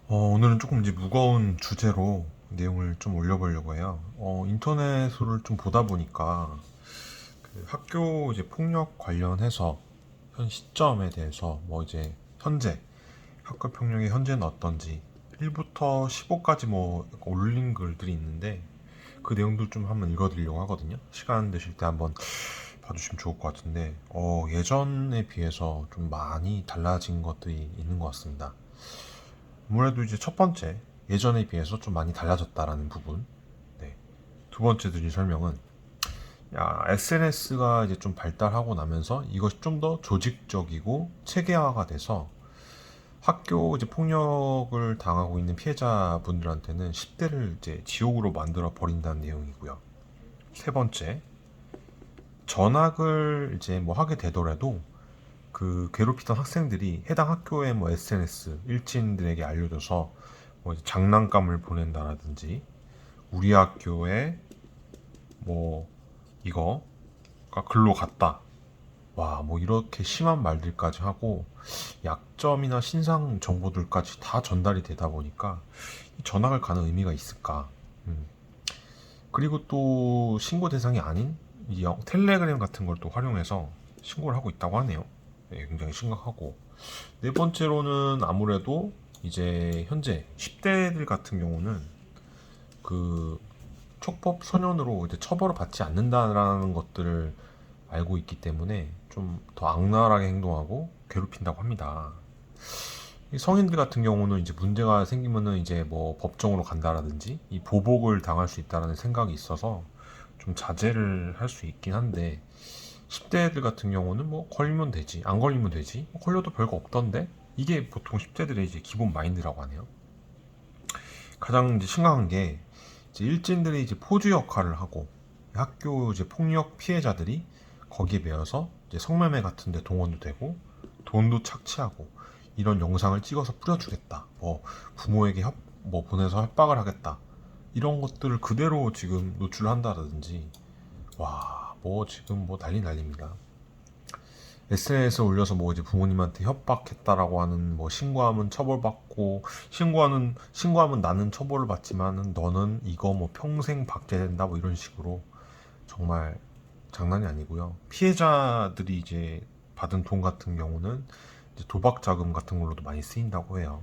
오늘은 조금 이제 무거운 주제로 내용을 좀 올려보려고 해요. 인터넷을 좀 보다 보니까 그 학교 이제 폭력 관련해서 현 시점에 대해서 뭐 이제 현재 학교 폭력의 현재는 어떤지 1부터 15까지 뭐 올린 글들이 있는데 그 내용도 좀 한번 읽어드리려고 하거든요. 시간 되실 때 한번 봐주시면 좋을 것 같은데 예전에 비해서 좀 많이 달라진 것들이 있는 것 같습니다. 아무래도 이제 첫 번째, 예전에 비해서 좀 많이 달라졌다라는 부분. 네. 두 번째 드릴 설명은, SNS가 이제 좀 발달하고 나면서 이것이 좀 더 조직적이고 체계화가 돼서 학교 이제 폭력을 당하고 있는 피해자분들한테는 10대를 이제 지옥으로 만들어 버린다는 내용이고요. 세 번째, 전학을 이제 뭐 하게 되더라도 그 괴롭히던 학생들이 해당 학교의 뭐 SNS 일진들에게 알려줘서 뭐 이제 장난감을 보낸다라든지 우리 학교에 뭐 이거가 글로 갔다. 와, 뭐 이렇게 심한 말들까지 하고 약점이나 신상 정보들까지 다 전달이 되다 보니까 이 전학을 가는 의미가 있을까? 음. 그리고 또 신고 대상이 아닌 이 텔레그램 같은 걸 또 활용해서 신고를 하고 있다고 하네요. 네, 굉장히 심각하고 네 번째로는 아무래도 이제 현재 10대들 같은 경우는 그 촉법 소년으로 이제 처벌을 받지 않는다라는 것들을 알고 있기 때문에 좀 더 악랄하게 행동하고 괴롭힌다고 합니다. 성인들 같은 경우는 이제 문제가 생기면은 이제 뭐 법정으로 간다라든지 이 보복을 당할 수 있다라는 생각이 있어서 좀 자제를 할 수 있긴 한데 10대들 같은 경우는 뭐 걸리면 되지 안 걸리면 되지 뭐 걸려도 별거 없던데 이게 보통 10대들의 이제 기본 마인드라고 하네요. 가장 이제 심각한 게 이제 일진들이 이제 포주 역할을 하고 학교 이제 폭력 피해자들이 거기에 매여서 이제 성매매 같은데 동원도 되고 돈도 착취하고 이런 영상을 찍어서 뿌려주겠다. 뭐 부모에게 뭐 보내서 협박을 하겠다. 이런 것들을 그대로 지금 노출한다든지 와, 뭐 지금 뭐 난리 난립니다. SNS에 올려서 뭐 이제 부모님한테 협박했다라고 하는 뭐 신고하면 처벌받고 신고하면 나는 처벌을 받지만은 너는 이거 뭐 평생 박제된다 뭐 이런 식으로 정말 장난이 아니고요. 피해자들이 이제 받은 돈 같은 경우는 이제 도박 자금 같은 걸로도 많이 쓰인다고 해요.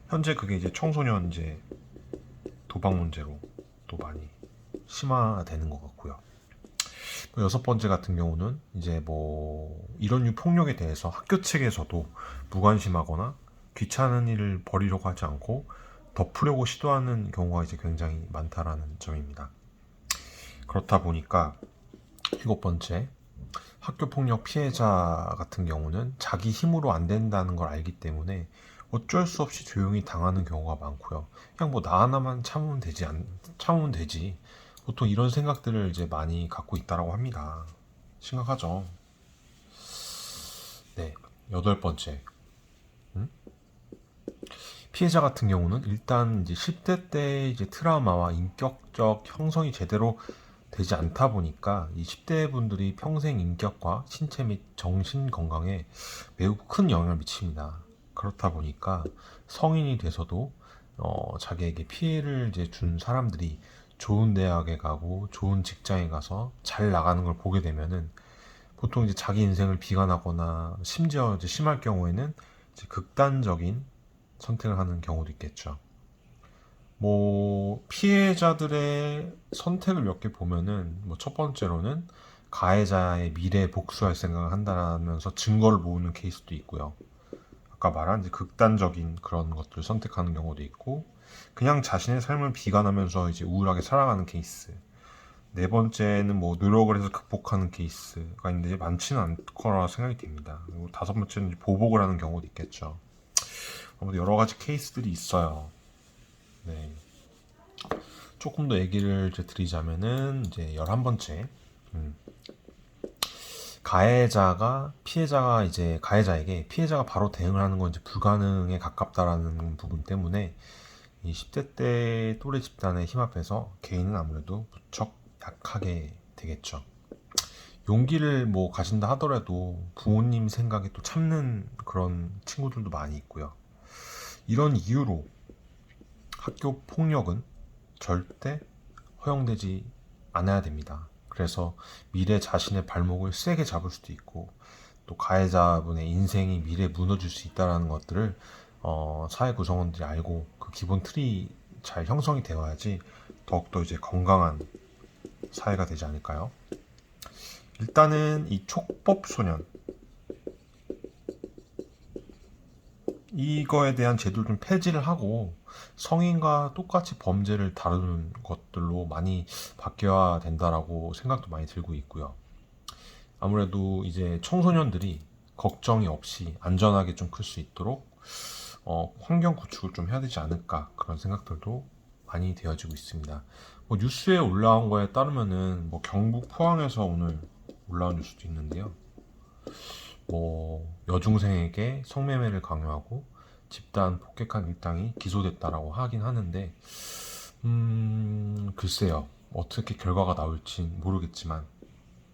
현재 그게 이제 청소년 이제 도박 문제로 또 많이 심화되는 것 같고요. 여섯 번째 같은 경우는 이제 뭐 이런 류 폭력에 대해서 학교 측에서도 무관심하거나 귀찮은 일을 벌이려고 하지 않고 덮으려고 시도하는 경우가 이제 굉장히 많다라는 점입니다. 그렇다 보니까 일곱 번째, 학교 폭력 피해자 같은 경우는 자기 힘으로 안 된다는 걸 알기 때문에 어쩔 수 없이 조용히 당하는 경우가 많고요. 그냥 뭐 나 하나만 참으면 되지. 보통 이런 생각들을 이제 많이 갖고 있다라고 합니다. 심각하죠. 네. 여덟 번째. 음? 피해자 같은 경우는 일단 이제 10대 때 이제 트라우마와 인격적 형성이 제대로 되지 않다 보니까 이 10대 분들이 평생 인격과 신체 및 정신 건강에 매우 큰 영향을 미칩니다. 그렇다 보니까 성인이 돼서도 자기에게 피해를 이제 준 사람들이 좋은 대학에 가고 좋은 직장에 가서 잘 나가는 걸 보게 되면은 보통 이제 자기 인생을 비관하거나 심지어 이제 심할 경우에는 이제 극단적인 선택을 하는 경우도 있겠죠. 뭐 피해자들의 선택을 몇 개 보면은 뭐 첫 번째로는 가해자의 미래에 복수할 생각을 한다면서 증거를 모으는 케이스도 있고요. 아까 말한 이제 극단적인 그런 것들을 선택하는 경우도 있고 그냥 자신의 삶을 비관하면서 이제 우울하게 살아가는 케이스. 네 번째는 뭐 노력을 해서 극복하는 케이스가 있는데 많지는 않을 거라 생각이 됩니다. 그리고 다섯 번째는 이제 보복을 하는 경우도 있겠죠. 아무튼 여러 가지 케이스들이 있어요. 네. 조금 더 얘기를 이제 드리자면은 이제 11번째. 음. 피해자가 이제 가해자에게 피해자가 바로 대응을 하는 건 이제 불가능에 가깝다라는 부분 때문에 이 10대 때 또래 집단의 힘 앞에서 개인은 아무래도 무척 약하게 되겠죠. 용기를 뭐 가진다 하더라도 부모님 생각에 또 참는 그런 친구들도 많이 있고요. 이런 이유로 학교 폭력은 절대 허용되지 않아야 됩니다. 그래서 미래 자신의 발목을 세게 잡을 수도 있고 또 가해자분의 인생이 미래에 무너질 수 있다는 것들을 사회 구성원들이 알고 그 기본 틀이 잘 형성이 되어야지 더욱더 이제 건강한 사회가 되지 않을까요? 일단은 이 촉법 소년 이거에 대한 제도를 좀 폐지를 하고 성인과 똑같이 범죄를 다루는 것들로 많이 바뀌어야 된다라고 생각도 많이 들고 있고요. 아무래도 이제 청소년들이 걱정이 없이 안전하게 좀 클 수 있도록 환경 구축을 좀 해야 되지 않을까 그런 생각들도 많이 되어지고 있습니다. 뭐 뉴스에 올라온 거에 따르면은 뭐 경북 포항에서 오늘 올라온 뉴스도 있는데요. 뭐 여중생에게 성매매를 강요하고 집단 폭행한 일당이 기소됐다라고 하긴 하는데 글쎄요 어떻게 결과가 나올지 모르겠지만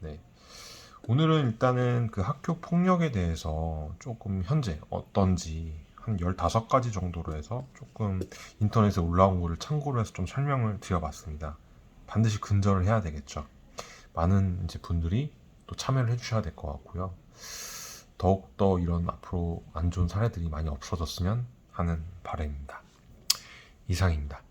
네. 오늘은 일단은 그 학교 폭력에 대해서 조금 현재 어떤지 한 15가지 정도로 해서 조금 인터넷에 올라온 거를 참고로 해서 좀 설명을 드려봤습니다. 반드시 근절을 해야 되겠죠. 많은 이제 분들이 또 참여를 해주셔야 될 것 같고요. 더욱더 이런 앞으로 안 좋은 사례들이 많이 없어졌으면 하는 바람입니다. 이상입니다.